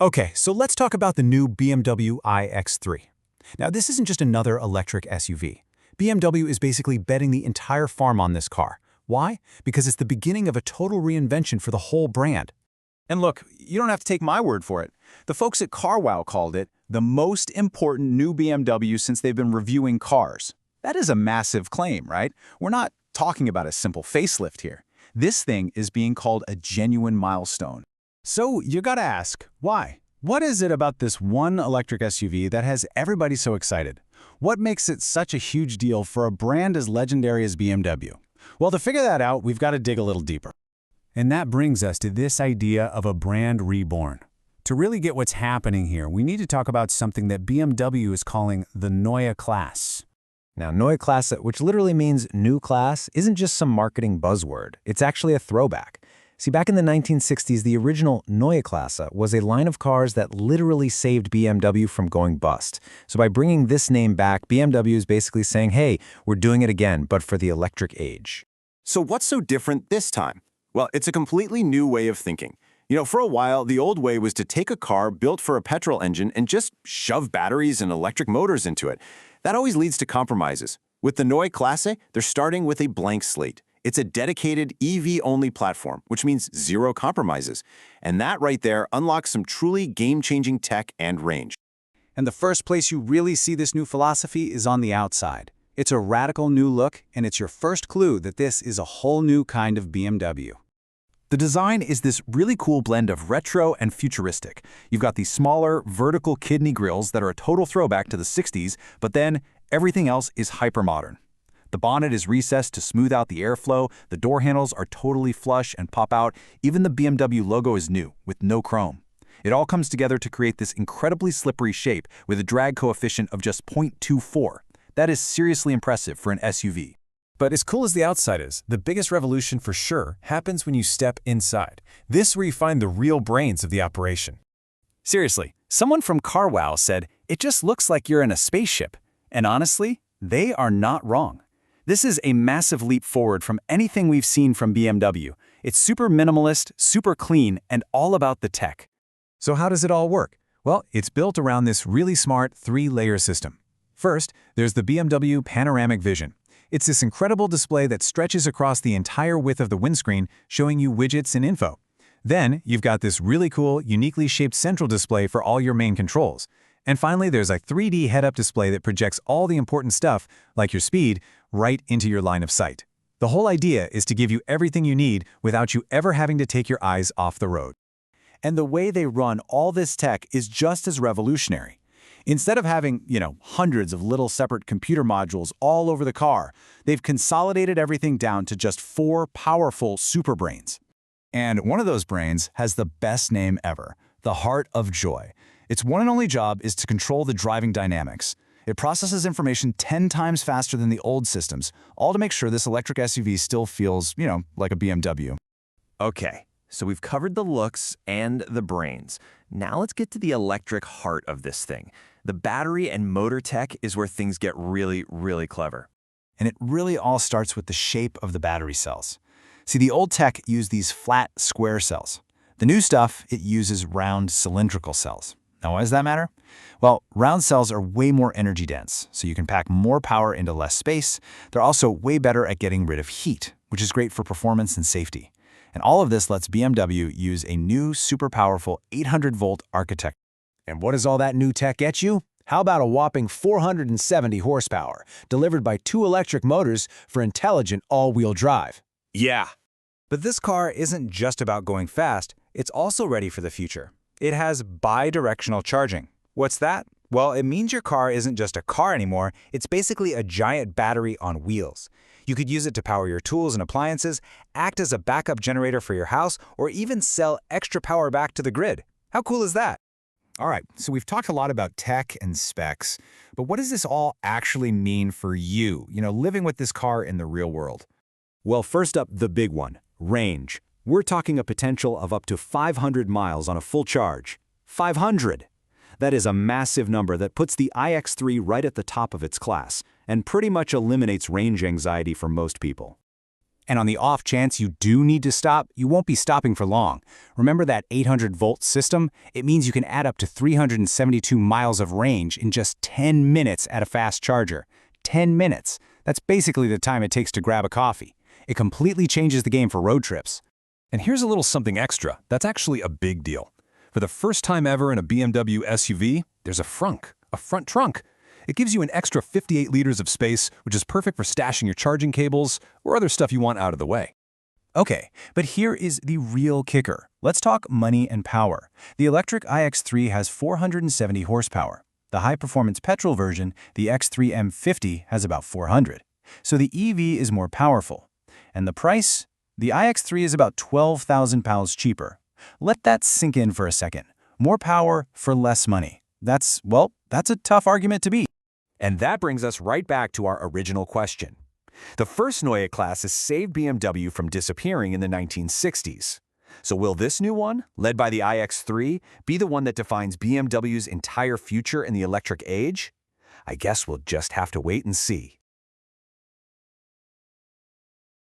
Okay, so let's talk about the new BMW iX3. Now, this isn't just another electric SUV. BMW is basically betting the entire farm on this car. Why? Because it's the beginning of a total reinvention for the whole brand. And look, you don't have to take my word for it. The folks at CarWow called it the most important new BMW since they've been reviewing cars. That is a massive claim, right? We're not talking about a simple facelift here. This thing is being called a genuine milestone. So you gotta ask, why? What is it about this one electric SUV that has everybody so excited? What makes it such a huge deal for a brand as legendary as BMW? Well, to figure that out, we've got to dig a little deeper. And that brings us to this idea of a brand reborn. To really get what's happening here, we need to talk about something that BMW is calling the Neue Klasse. Now, Neue Klasse, which literally means new class, isn't just some marketing buzzword. It's actually a throwback. See, back in the 1960s, the original Neue Klasse was a line of cars that literally saved BMW from going bust. So by bringing this name back, BMW is basically saying, hey, we're doing it again, but for the electric age. So what's so different this time? Well, it's a completely new way of thinking. You know, for a while, the old way was to take a car built for a petrol engine and just shove batteries and electric motors into it. That always leads to compromises. With the Neue Klasse, they're starting with a blank slate. It's a dedicated EV-only platform, which means zero compromises. And that right there unlocks some truly game-changing tech and range. And the first place you really see this new philosophy is on the outside. It's a radical new look, and it's your first clue that this is a whole new kind of BMW. The design is this really cool blend of retro and futuristic. You've got these smaller, vertical kidney grills that are a total throwback to the 60s, but then everything else is hyper-modern. The bonnet is recessed to smooth out the airflow, the door handles are totally flush and pop out, even the BMW logo is new, with no chrome. It all comes together to create this incredibly slippery shape with a drag coefficient of just 0.24. That is seriously impressive for an SUV. But as cool as the outside is, the biggest revolution for sure happens when you step inside. This is where you find the real brains of the operation. Seriously, someone from CarWow said, it just looks like you're in a spaceship. And honestly, they are not wrong. This is a massive leap forward from anything we've seen from BMW. It's super minimalist, super clean, and all about the tech. So how does it all work? Well, it's built around this really smart three-layer system. First, there's the BMW Panoramic Vision. It's this incredible display that stretches across the entire width of the windscreen, showing you widgets and info. Then, you've got this really cool, uniquely shaped central display for all your main controls. And finally, there's a 3D head-up display that projects all the important stuff, like your speed, right into your line of sight. The whole idea is to give you everything you need without you ever having to take your eyes off the road. And the way they run all this tech is just as revolutionary. Instead of having, hundreds of little separate computer modules all over the car, they've consolidated everything down to just 4 powerful superbrains. And one of those brains has the best name ever, the Heart of Joy. Its one and only job is to control the driving dynamics. It processes information 10 times faster than the old systems, all to make sure this electric SUV still feels, like a BMW. Okay, so we've covered the looks and the brains. Now let's get to the electric heart of this thing. The battery and motor tech is where things get really, really clever. And it really all starts with the shape of the battery cells. See, the old tech used these flat, square cells. The new stuff, it uses round, cylindrical cells. Now, why does that matter? Well, round cells are way more energy dense, so you can pack more power into less space. They're also way better at getting rid of heat, which is great for performance and safety. And all of this lets BMW use a new, super powerful 800-volt architecture. And what does all that new tech get you? How about a whopping 470 horsepower, delivered by 2 electric motors for intelligent all-wheel drive? Yeah. But this car isn't just about going fast, it's also ready for the future. It has bi-directional charging. What's that? Well, it means your car isn't just a car anymore, it's basically a giant battery on wheels. You could use it to power your tools and appliances, act as a backup generator for your house, or even sell extra power back to the grid. How cool is that? All right, so we've talked a lot about tech and specs, but what does this all actually mean for you, living with this car in the real world? Well, first up, the big one, range. We're talking a potential of up to 500 miles on a full charge. 500! That is a massive number that puts the iX3 right at the top of its class and pretty much eliminates range anxiety for most people. And on the off chance you do need to stop, you won't be stopping for long. Remember that 800-volt system? It means you can add up to 372 miles of range in just 10 minutes at a fast charger. 10 minutes. That's basically the time it takes to grab a coffee. It completely changes the game for road trips. And here's a little something extra that's actually a big deal. For the first time ever in a BMW SUV, there's a front trunk. It gives you an extra 58 liters of space, which is perfect for stashing your charging cables or other stuff you want out of the way. Okay, but here is the real kicker. Let's talk money and power. The electric iX3 has 470 horsepower. The high-performance petrol version, the X3 M50, has about 400. So the EV is more powerful. And the price? The iX3 is about £12,000 cheaper. Let that sink in for a second. More power for less money. That's a tough argument to beat. And that brings us right back to our original question. The first Neue Klasse saved BMW from disappearing in the 1960s. So will this new one, led by the iX3, be the one that defines BMW's entire future in the electric age? I guess we'll just have to wait and see.